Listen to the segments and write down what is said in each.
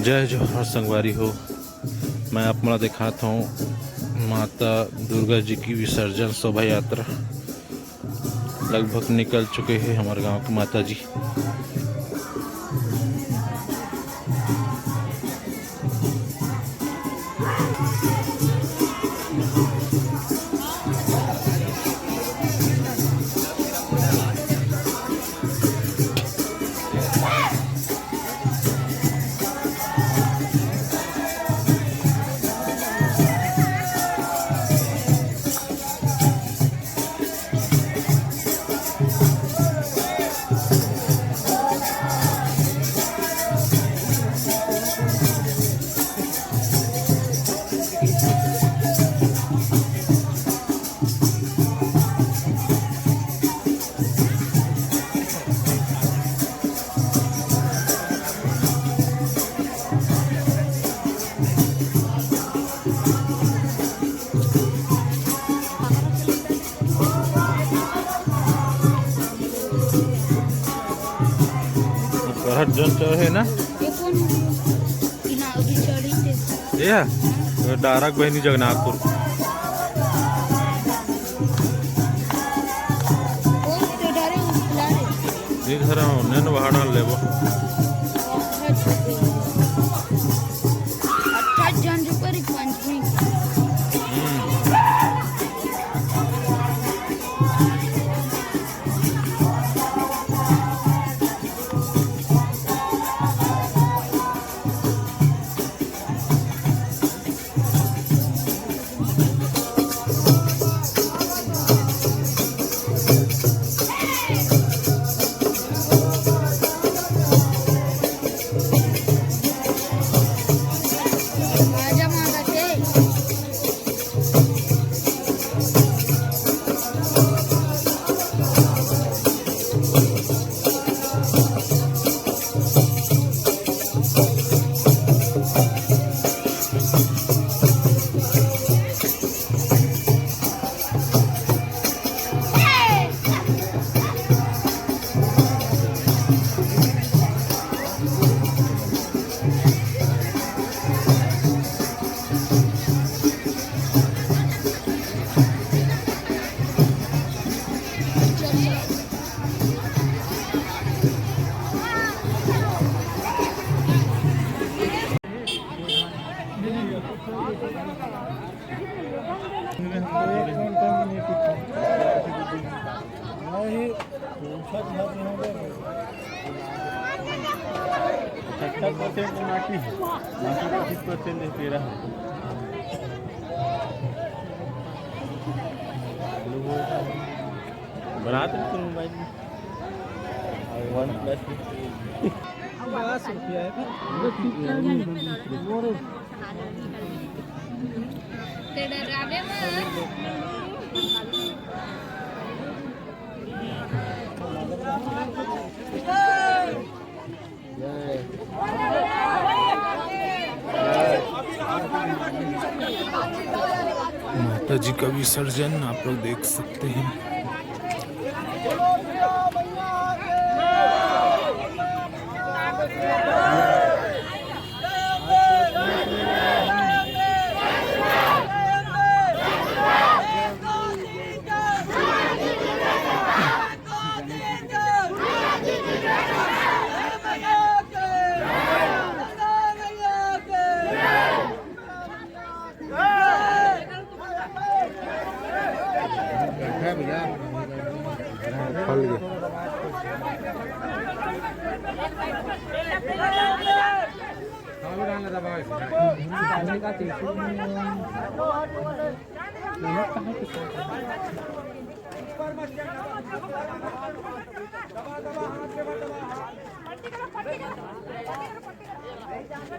जय जोहर संगवारी हो। मैं आपको दिखाता हूँ माता दुर्गा जी की विसर्जन शोभा यात्रा लगभग निकल चुके हैं हमारे गांव की माता जी। हट जन है ना ये डायरेक्ट बहनी जगन्नाथपुर घर ने भाड़ा लेबो 28 जन रुपये पंचमी बनाते मोबाइल में माता जी का विसर्जन आप लोग देख सकते हैं।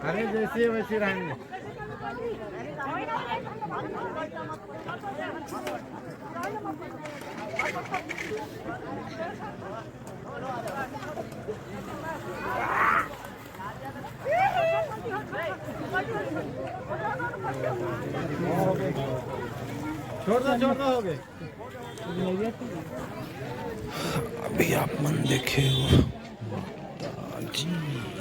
अरे जैसे वैसे रहेंगे। छोड़ दो हो गए। अभी आप मन देखे हो जी।